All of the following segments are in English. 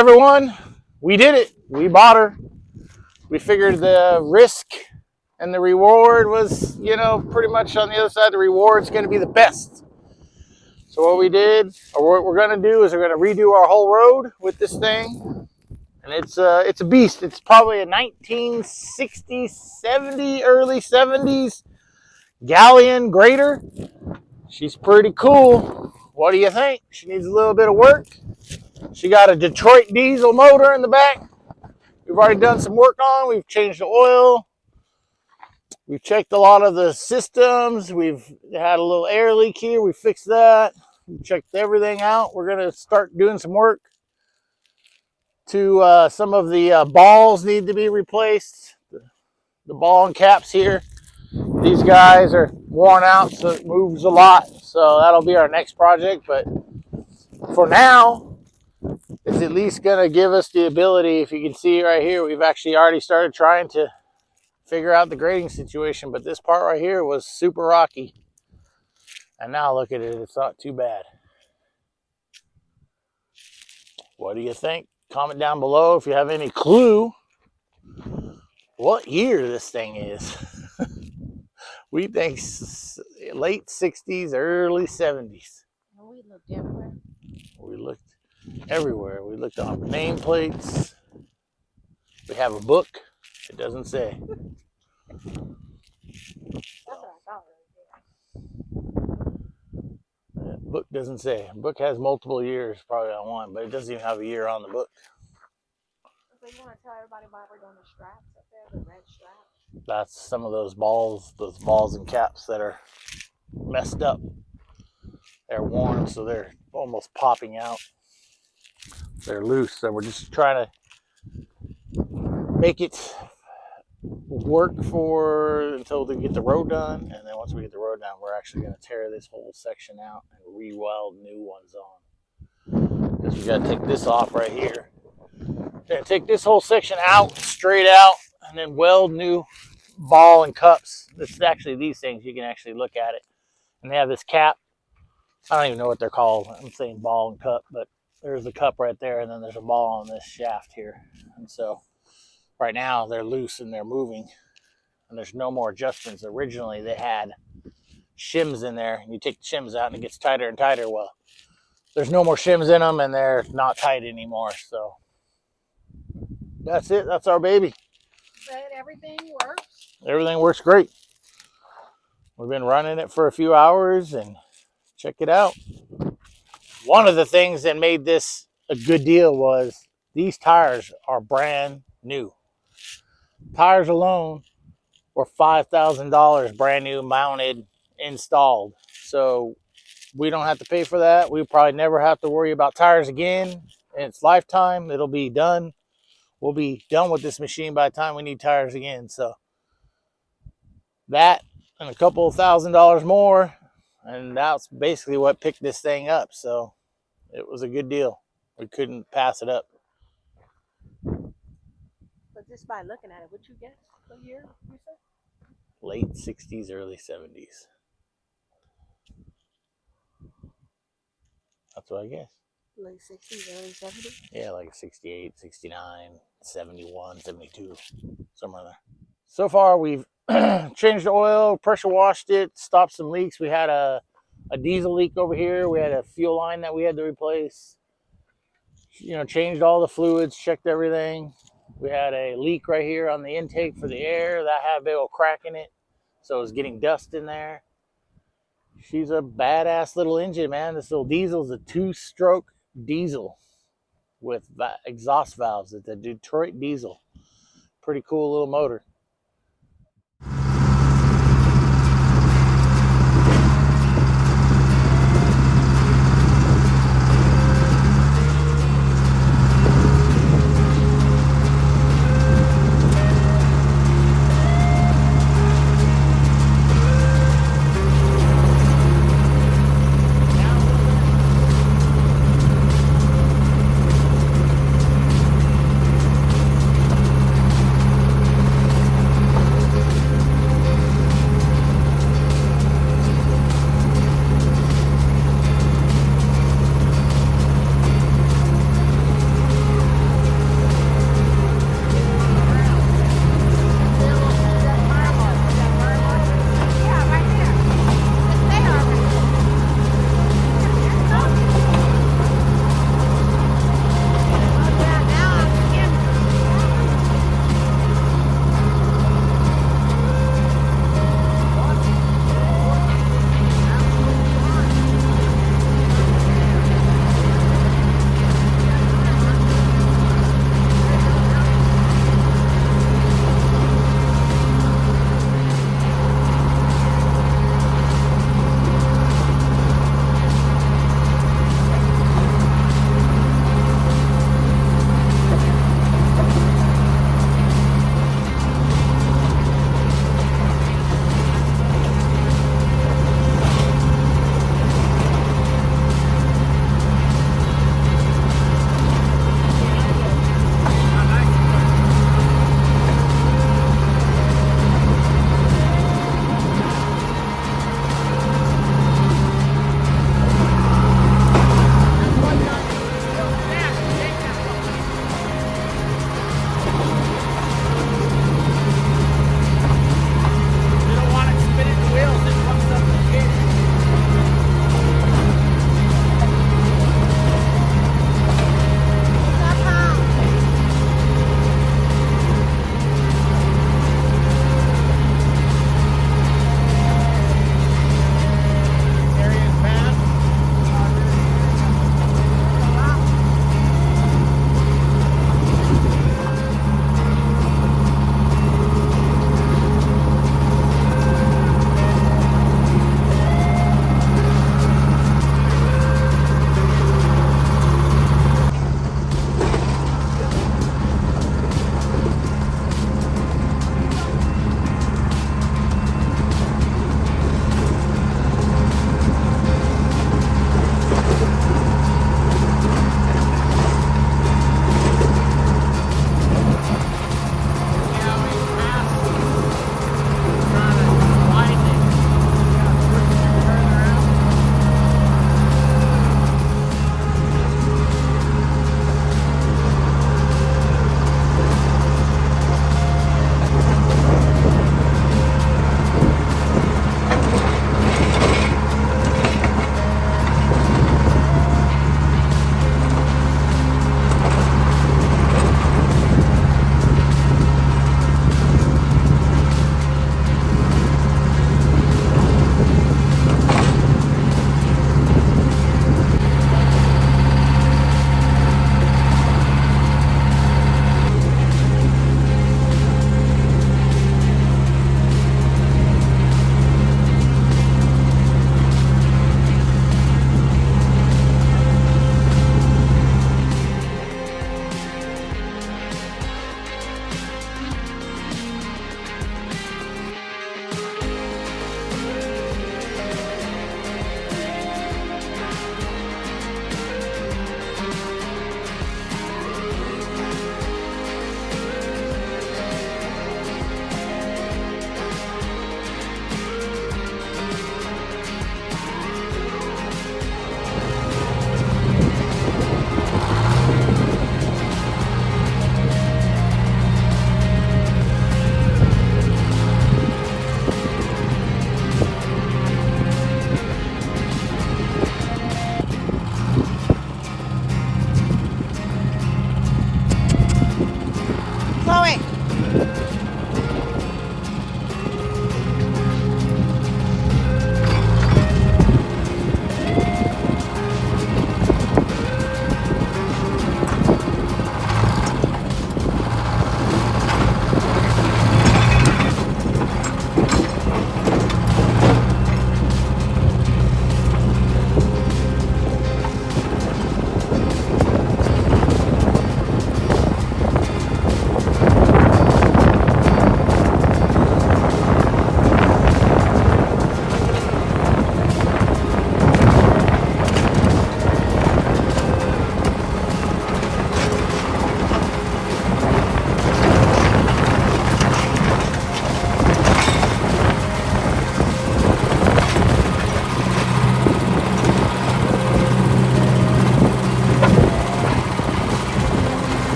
everyone. We did it. We bought her. We figured the risk and the reward was, pretty much on the other side. The reward's going to be the best. So what we did, or what we're going to do, is we're going to redo our whole road with this thing. And it's a beast. It's probably a 1960s, 70s, early 70s Galleon grader. She's pretty cool. What do you think? She needs a little bit of work. She got a Detroit diesel motor in the back. We've already done some work on. We've changed the oil. We've checked a lot of the systems. We've had a little air leak here. We fixed that. We checked everything out. We're going to start doing some work to some of the balls need to be replaced. The ball and caps here. These guys are worn out, so it moves a lot. So that'll be our next project. But for now, it's at least going to give us the ability, if you can see right here, we've actually already started trying to figure out the grading situation. But this part right here was super rocky. And now look at it. It's not too bad. What do you think? Comment down below if you have any clue what year this thing is. We think late 60s, early 70s. We looked everywhere. We looked everywhere. We looked on nameplates. We have a book. It doesn't say. That's what I thought. The book doesn't say. The book has multiple years probably on one, but it doesn't even have a year on the book. So you want to tell everybody why we're doing the straps up there, the red straps? That's some of those balls and caps that are messed up. They're worn, so they're almost popping out. They're loose, so we're just trying to make it work until we get the road done. And then once we get the road done, we're actually going to tear this whole section out and re-weld new ones on. Because we got to take this off right here. We're going to take this whole section out, straight out, and then weld new ball and cups. This is actually these things. You can actually look at it. And they have this cap. I don't even know what they're called. I'm saying ball and cup, but there's a cup right there, and then there's a ball on this shaft here. And so right now they're loose and they're moving, and there's no more adjustments. Originally they had shims in there, and you take the shims out and it gets tighter and tighter. Well, there's no more shims in them, and they're not tight anymore. So that's it. That's our baby. But everything works. Everything works great. We've been running it for a few hours, and check it out. One of the things that made this a good deal was these tires are brand new. Tires alone were $5,000 brand new, mounted, installed. So we don't have to pay for that. We probably never have to worry about tires again in its lifetime. It'll be done. We'll be done with this machine by the time we need tires again. So that and a couple of $1,000s more, and that's basically what picked this thing up. So it was a good deal. We couldn't pass it up. But just by looking at it, what you guess? What year you said? Late 60s, early 70s. That's what I guess. Late 60s, early 70s? Yeah, like 68, 69, 71, 72, somewhere there. So far, we've changed the oil, pressure washed it, stopped some leaks. We had a diesel leak over here. We had a fuel line that we had to replace. Changed all the fluids, checked everything. We had a leak right here on the intake for the air. That had a big old crack in it, so it was getting dust in there. She's a badass little engine, man. This little diesel is a 2-stroke diesel with exhaust valves. It's a Detroit diesel. Pretty cool little motor.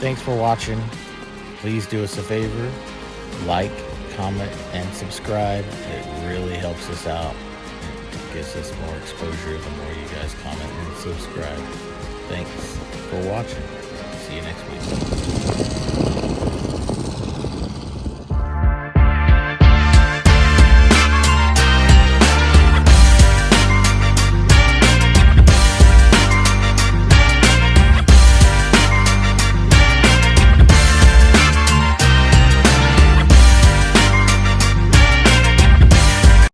Thanks for watching. Please do us a favor, like, comment, and subscribe. It really helps us out. It gives us more exposure the more you guys comment and subscribe. Thanks for watching. See you next week.